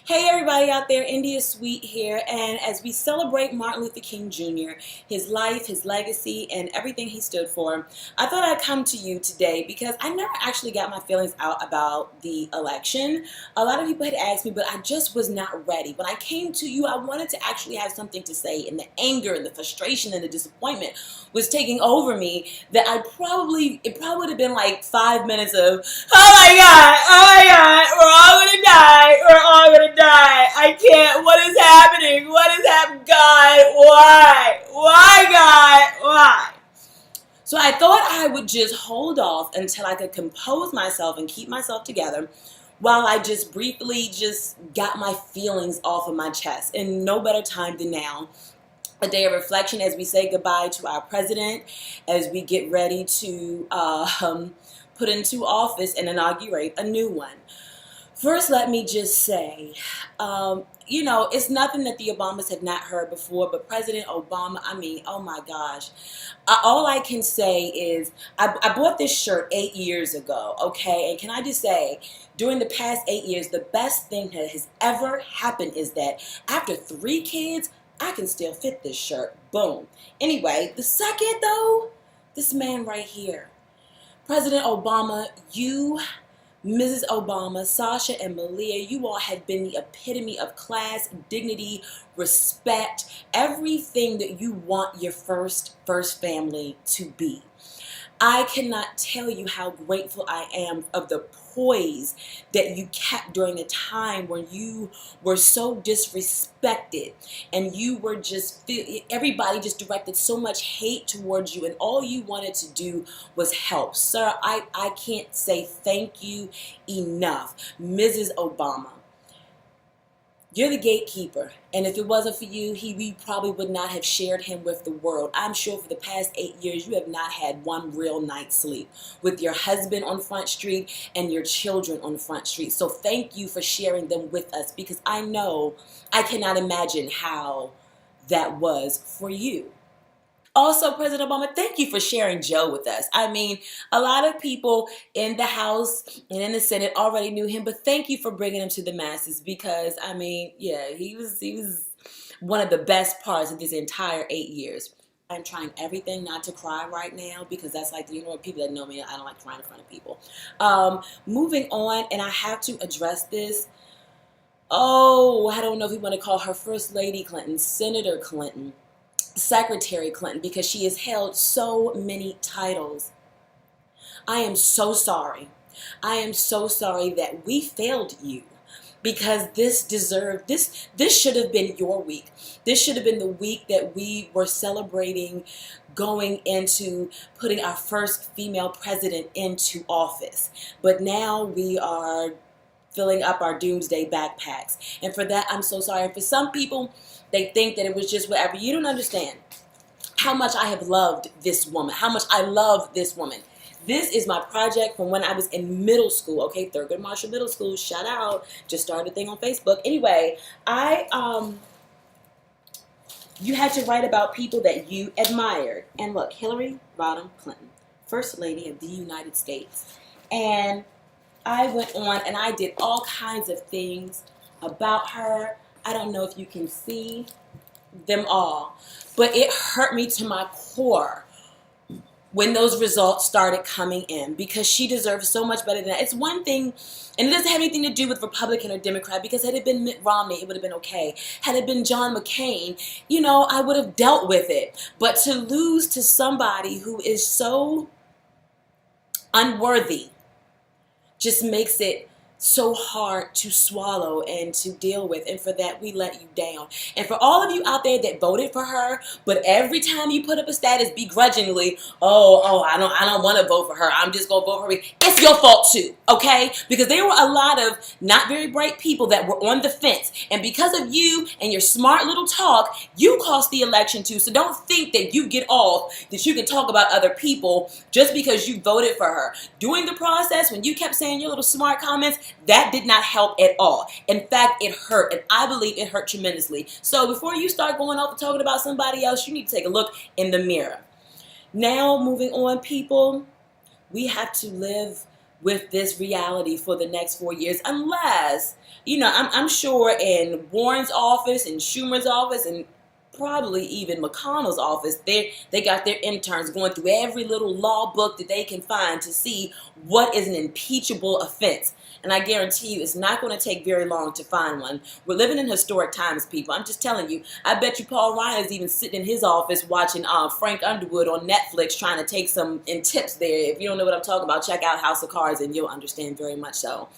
Hey everybody out there, India Sweet here, and as we celebrate Martin Luther King Jr., his life, his legacy, and everything he stood for, I thought I'd come to you today because I never actually got my feelings out about the election. A lot of people had asked me, but I just was not ready. When I came to you, I wanted to actually have something to say, and the anger and the frustration and the disappointment was taking over me that it probably would have been like 5 minutes of, oh my God, we're all gonna die, we're all gonna die, I can't, what is happening, God, why, God, why? So I thought I would just hold off until I could compose myself and keep myself together while I just briefly just got my feelings off of my chest. And no better time than now, a day of reflection as we say goodbye to our president, as we get ready to put into office and inaugurate a new one. First, let me just say, it's nothing that the Obamas have not heard before, but President Obama, oh my gosh. All I can say is I bought this shirt 8 years ago, okay? And can I just say, during the past 8 years, the best thing that has ever happened is that after 3 kids, I can still fit this shirt. Boom. Anyway, the second, though, this man right here. President Obama, you, Mrs. Obama, Sasha, and Malia, you all have been the epitome of class, dignity, respect, everything that you want your first family to be. I cannot tell you how grateful I am of the poise that you kept during a time when you were so disrespected and you were everybody just directed so much hate towards you and all you wanted to do was help. Sir, I can't say thank you enough. Mrs. Obama, you're the gatekeeper, and if it wasn't for you, we probably would not have shared him with the world. I'm sure for the past 8 years, you have not had one real night's sleep with your husband on Front Street and your children on Front Street. So thank you for sharing them with us, because I know I cannot imagine how that was for you. Also, President Obama, thank you for sharing Joe with us. I mean, a lot of people in the House and in the Senate already knew him, but thank you for bringing him to the masses because, he was one of the best parts of this entire 8 years. I'm trying everything not to cry right now because that's like, people that know me, I don't like crying in front of people. Moving on, and I have to address this. Oh, I don't know if you want to call her First Lady Clinton, Senator Clinton, Secretary Clinton, because she has held so many titles. I am so sorry. I am so sorry that we failed you, because this should have been your week. This should have been the week that we were celebrating going into putting our first female president into office. But now we are filling up our doomsday backpacks. And for that, I'm so sorry. And for some people, they think that it was just whatever. You don't understand how much I have loved this woman, how much I love this woman. This is my project from when I was in middle school, okay? Thurgood Marshall Middle School, shout out. Just started a thing on Facebook. Anyway, you had to write about people that you admired. And look, Hillary Rodham Clinton, First Lady of the United States. And I went on and I did all kinds of things about her. I don't know if you can see them all, but it hurt me to my core when those results started coming in, because she deserves so much better than that. It's one thing, and it doesn't have anything to do with Republican or Democrat, because had it been Mitt Romney, it would have been okay. Had it been John McCain, I would have dealt with it. But to lose to somebody who is so unworthy just makes it so hard to swallow and to deal with, and for that we let you down. And for all of you out there that voted for her, but every time you put up a status begrudgingly, I don't want to vote for her, I'm just gonna vote for her, it's your fault too, okay? Because there were a lot of not very bright people that were on the fence, and because of you and your smart little talk, you cost the election too. So don't think that you get off, that you can talk about other people just because you voted for her. During the process, when you kept saying your little smart comments, that did not help at all. In fact, it hurt, and I believe it hurt tremendously. So before you start going off and talking about somebody else, you need to take a look in the mirror. Now, moving on, people, we have to live with this reality for the next 4 years, unless, I'm sure in Warren's office and Schumer's office and probably even McConnell's office, they got their interns going through every little law book that they can find to see what is an impeachable offense. And I guarantee you it's not going to take very long to find one. We're living in historic times, people. I'm just telling you. I bet you Paul Ryan is even sitting in his office watching Frank Underwood on Netflix trying to take some tips there. If you don't know what I'm talking about, check out House of Cards and you'll understand very much so.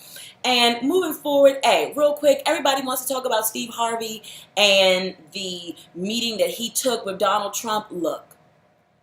And moving forward, hey, real quick, everybody wants to talk about Steve Harvey and the meeting that he took with Donald Trump. Look,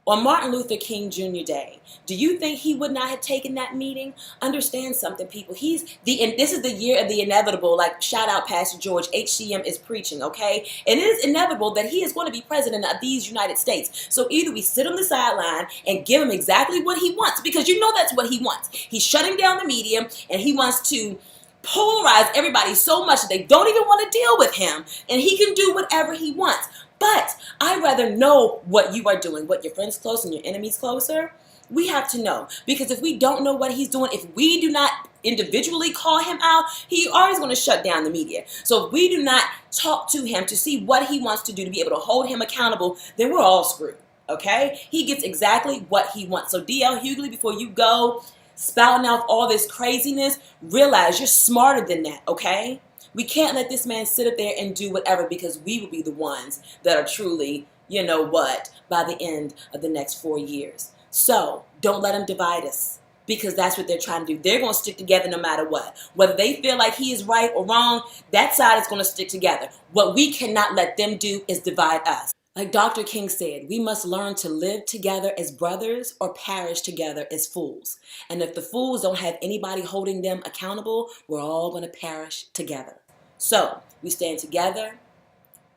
on Martin Luther King Jr. Day, do you think he would not have taken that meeting? Understand something, people. And this is the year of the inevitable. Like, shout out Pastor George. HCM is preaching, okay? And it is inevitable that he is going to be president of these United States. So either we sit on the sideline and give him exactly what he wants, because you know that's what he wants. He's shutting down the media, and he wants to polarize everybody so much that they don't even want to deal with him, and he can do whatever he wants. But I'd rather know what you are doing, what your friends close and your enemies closer. We have to know, because if we don't know what he's doing, if we do not individually call him out, he always going to shut down the media. So if we do not talk to him to see what he wants to do, to be able to hold him accountable, then we're all screwed, okay? He gets exactly what he wants. So D.L. Hughley, before you go spouting out all this craziness, realize you're smarter than that, okay? We can't let this man sit up there and do whatever, because we will be the ones that are truly, you know what, by the end of the next 4 years. So don't let him divide us, because that's what they're trying to do. They're going to stick together no matter what. Whether they feel like he is right or wrong, that side is going to stick together. What we cannot let them do is divide us. Like Dr. King said, we must learn to live together as brothers or perish together as fools. And if the fools don't have anybody holding them accountable, we're all going to perish together. So we stand together,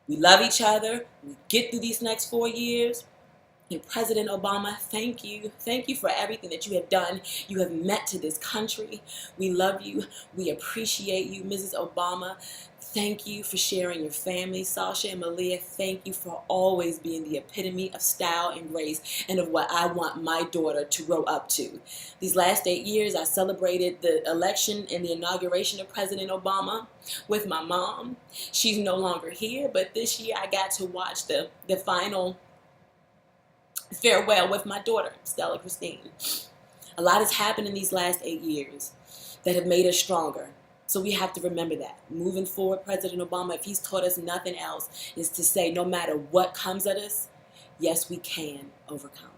we love each other, we get through these next 4 years. And President Obama, thank you. Thank you for everything that you have done. You have meant to this country. We love you. We appreciate you, Mrs. Obama. Thank you for sharing your family. Sasha and Malia, thank you for always being the epitome of style and grace and of what I want my daughter to grow up to. These last 8 years, I celebrated the election and the inauguration of President Obama with my mom. She's no longer here, but this year I got to watch the final farewell with my daughter, Stella Christine. A lot has happened in these last 8 years that have made us stronger. So we have to remember that. Moving forward, President Obama, if he's taught us nothing else, is to say no matter what comes at us, yes, we can overcome.